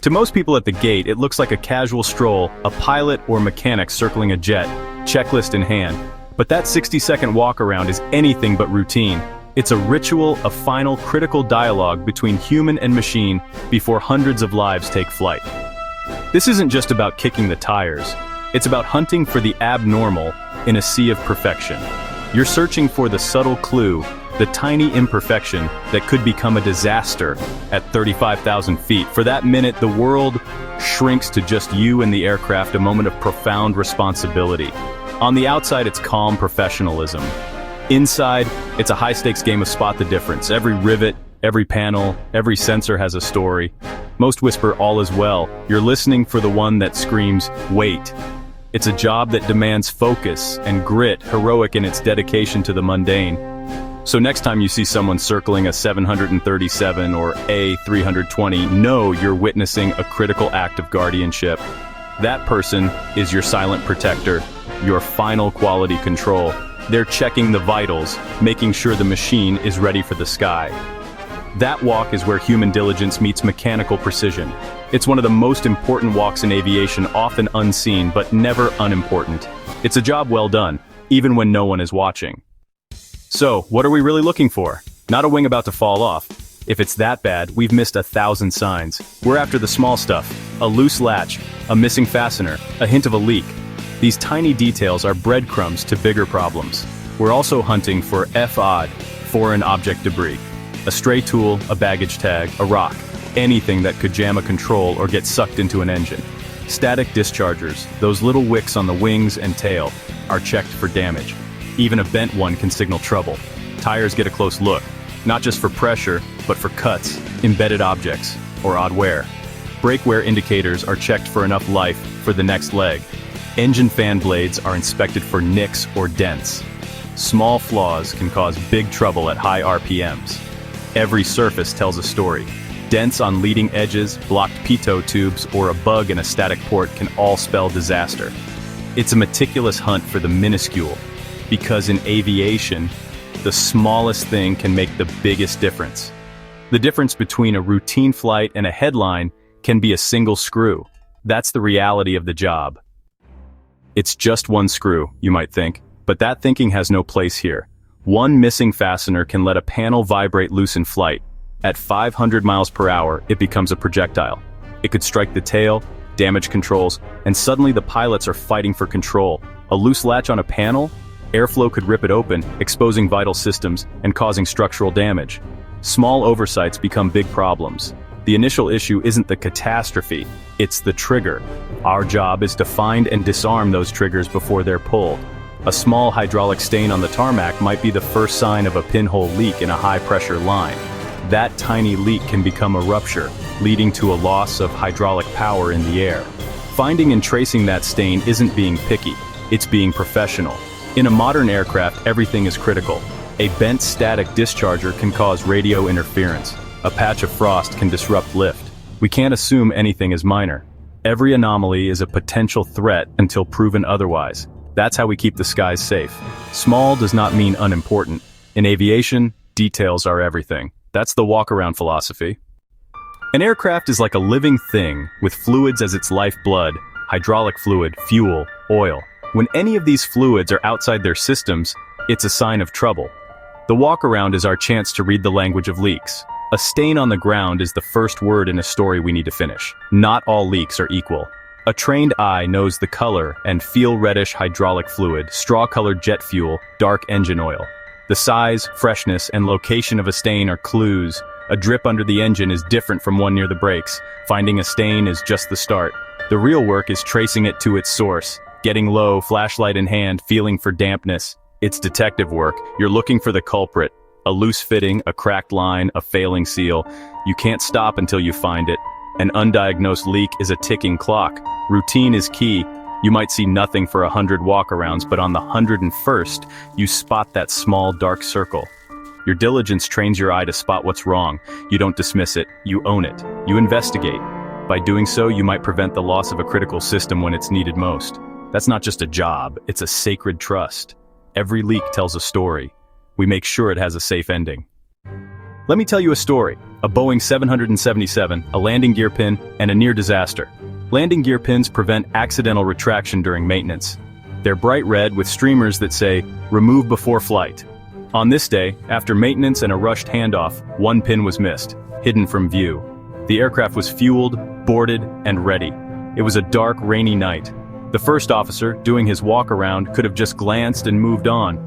To most people at the gate, it looks like a casual stroll, a pilot or mechanic circling a jet, checklist in hand. But that 60-second walk-around is anything but routine. It's a ritual, a final critical dialogue between human and machine before hundreds of lives take flight. This isn't just about kicking the tires. It's about hunting for the abnormal in a sea of perfection. You're searching for the subtle clue, the tiny imperfection that could become a disaster at 35,000 feet. For that minute, the world shrinks to just you and the aircraft, a moment of profound responsibility. On the outside, it's calm professionalism. Inside, it's a high-stakes game of spot the difference. Every rivet, every panel, every sensor has a story. Most whisper all is well. You're listening for the one that screams, wait. It's a job that demands focus and grit, heroic in its dedication to the mundane. So next time you see someone circling a 737 or A320, know you're witnessing a critical act of guardianship. That person is your silent protector, your final quality control. They're checking the vitals, making sure the machine is ready for the sky. That walk is where human diligence meets mechanical precision. It's one of the most important walks in aviation, often unseen, but never unimportant. It's a job well done, even when no one is watching. So, what are we really looking for? Not a wing about to fall off. If it's that bad, we've missed 1,000 signs. We're after the small stuff. A loose latch, a missing fastener, a hint of a leak. These tiny details are breadcrumbs to bigger problems. We're also hunting for FOD, foreign object debris. A stray tool, a baggage tag, a rock. Anything that could jam a control or get sucked into an engine. Static dischargers, those little wicks on the wings and tail, are checked for damage. Even a bent one can signal trouble. Tires get a close look, not just for pressure, but for cuts, embedded objects, or odd wear. Brake wear indicators are checked for enough life for the next leg. Engine fan blades are inspected for nicks or dents. Small flaws can cause big trouble at high RPMs. Every surface tells a story. Dents on leading edges, blocked pitot tubes, or a bug in a static port can all spell disaster. It's a meticulous hunt for the minuscule, because in aviation, the smallest thing can make the biggest difference. The difference between a routine flight and a headline can be a single screw. That's the reality of the job. It's just one screw, you might think, but that thinking has no place here. One missing fastener can let a panel vibrate loose in flight. At 500 miles per hour, it becomes a projectile. It could strike the tail, damage controls, and suddenly the pilots are fighting for control. A loose latch on a panel? Airflow could rip it open, exposing vital systems and causing structural damage. Small oversights become big problems. The initial issue isn't the catastrophe, it's the trigger. Our job is to find and disarm those triggers before they're pulled. A small hydraulic stain on the tarmac might be the first sign of a pinhole leak in a high-pressure line. That tiny leak can become a rupture, leading to a loss of hydraulic power in the air. Finding and tracing that stain isn't being picky, it's being professional. In a modern aircraft, everything is critical. A bent static discharger can cause radio interference. A patch of frost can disrupt lift. We can't assume anything is minor. Every anomaly is a potential threat until proven otherwise. That's how we keep the skies safe. Small does not mean unimportant. In aviation, details are everything. That's the walk-around philosophy. An aircraft is like a living thing with fluids as its lifeblood, hydraulic fluid, fuel, oil. When any of these fluids are outside their systems, it's a sign of trouble. The walk-around is our chance to read the language of leaks. A stain on the ground is the first word in a story we need to finish. Not all leaks are equal. A trained eye knows the color and feel reddish hydraulic fluid, straw-colored jet fuel, dark engine oil. The size, freshness, and location of a stain are clues. A drip under the engine is different from one near the brakes. Finding a stain is just the start. The real work is tracing it to its source. Getting low, flashlight in hand, feeling for dampness. It's detective work. You're looking for the culprit. A loose fitting, a cracked line, a failing seal. You can't stop until you find it. An undiagnosed leak is a ticking clock. Routine is key. You might see nothing for 100 walk-arounds, but on the 101st, you spot that small dark circle. Your diligence trains your eye to spot what's wrong. You don't dismiss it, you own it. You investigate. By doing so, you might prevent the loss of a critical system when it's needed most. That's not just a job, it's a sacred trust. Every leak tells a story. We make sure it has a safe ending. Let me tell you a story. a Boeing 777, a landing gear pin, and a near disaster. Landing gear pins prevent accidental retraction during maintenance. They're bright red with streamers that say, "Remove before flight." On this day, after maintenance and a rushed handoff, one pin was missed, hidden from view. The aircraft was fueled, boarded, and ready. It was a dark, rainy night. The first officer, doing his walk-around, could have just glanced and moved on.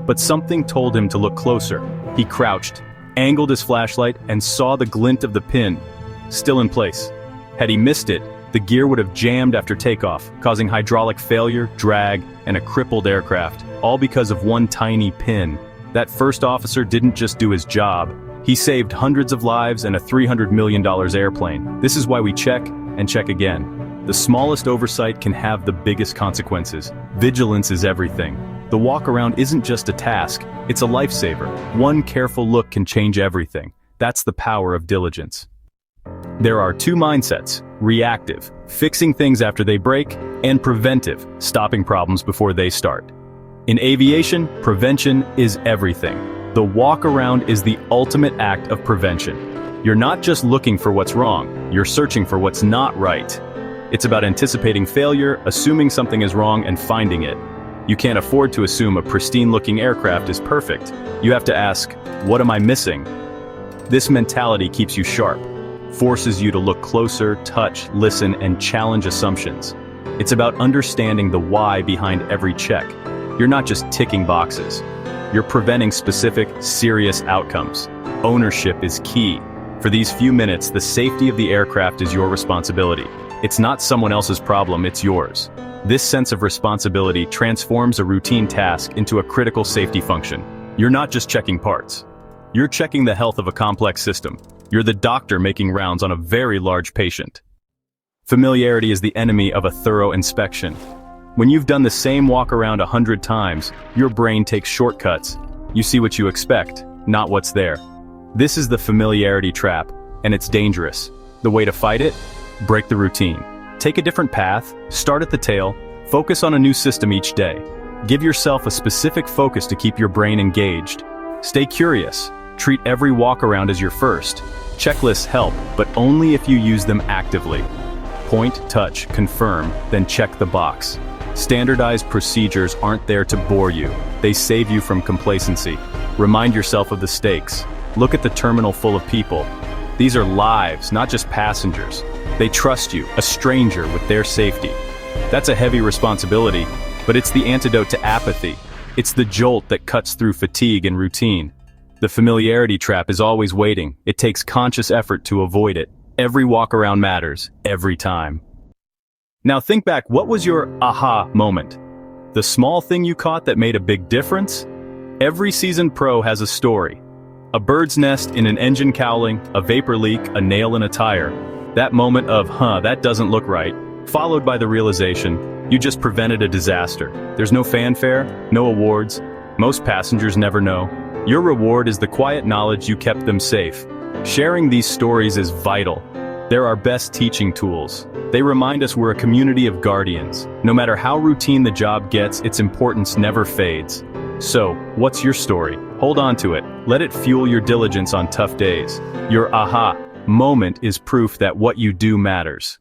But something told him to look closer. He crouched, angled his flashlight, and saw the glint of the pin, still in place. Had he missed it, the gear would have jammed after takeoff, causing hydraulic failure, drag, and a crippled aircraft, all because of one tiny pin. That first officer didn't just do his job. He saved hundreds of lives and a $300 million airplane. This is why we check and check again. The smallest oversight can have the biggest consequences. Vigilance is everything. The walk-around isn't just a task, it's a lifesaver. One careful look can change everything. That's the power of diligence. There are two mindsets: reactive, fixing things after they break, and preventive, stopping problems before they start. In aviation, prevention is everything. The walk-around is the ultimate act of prevention. You're not just looking for what's wrong, you're searching for what's not right. It's about anticipating failure, assuming something is wrong, and finding it. You can't afford to assume a pristine-looking aircraft is perfect. You have to ask, what am I missing? This mentality keeps you sharp, forces you to look closer, touch, listen, and challenge assumptions. It's about understanding the why behind every check. You're not just ticking boxes. You're preventing specific, serious outcomes. Ownership is key. For these few minutes, the safety of the aircraft is your responsibility. It's not someone else's problem, it's yours. This sense of responsibility transforms a routine task into a critical safety function. You're not just checking parts. You're checking the health of a complex system. You're the doctor making rounds on a very large patient. Familiarity is the enemy of a thorough inspection. When you've done the same walk around 100 times, your brain takes shortcuts. You see what you expect, not what's there. This is the familiarity trap, and it's dangerous. The way to fight it? Break the routine. Take a different path, start at the tail, focus on a new system each day. Give yourself a specific focus to keep your brain engaged. Stay curious. Treat every walk-around as your first. Checklists help, but only if you use them actively. Point, touch, confirm, then check the box. Standardized procedures aren't there to bore you. They save you from complacency. Remind yourself of the stakes. Look at the terminal full of people. These are lives, not just passengers. They trust you, a stranger, with their safety. That's a heavy responsibility, but it's the antidote to apathy. It's the jolt that cuts through fatigue and routine. The familiarity trap is always waiting. It takes conscious effort to avoid it. Every walk-around matters, every time. Now think back, what was your aha moment? The small thing you caught that made a big difference? Every seasoned pro has a story. A bird's nest in an engine cowling, a vapor leak, a nail in a tire. That moment of, that doesn't look right, followed by the realization, you just prevented a disaster. There's no fanfare, no awards. Most passengers never know. Your reward is the quiet knowledge you kept them safe. Sharing these stories is vital. They're our best teaching tools. They remind us we're a community of guardians. No matter how routine the job gets, its importance never fades. So, what's your story? Hold on to it. Let it fuel your diligence on tough days. Your aha moment is proof that what you do matters.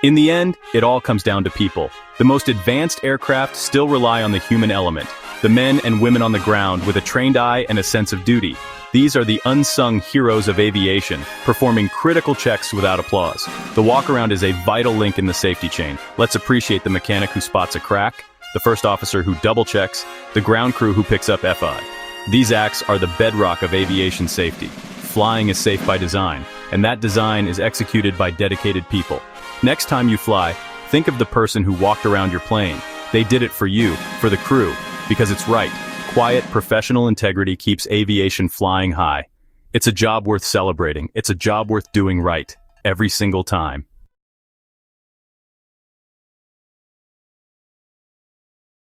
In the end, it all comes down to people. The most advanced aircraft still rely on the human element. The men and women on the ground with a trained eye and a sense of duty. These are the unsung heroes of aviation, performing critical checks without applause. The walk-around is a vital link in the safety chain. Let's appreciate the mechanic who spots a crack, the first officer who double-checks, the ground crew who picks up FI. These acts are the bedrock of aviation safety. Flying is safe by design, and that design is executed by dedicated people. Next time you fly, think of the person who walked around your plane. They did it for you, for the crew, because it's right. Quiet, professional integrity keeps aviation flying high. It's a job worth celebrating. It's a job worth doing right, every single time.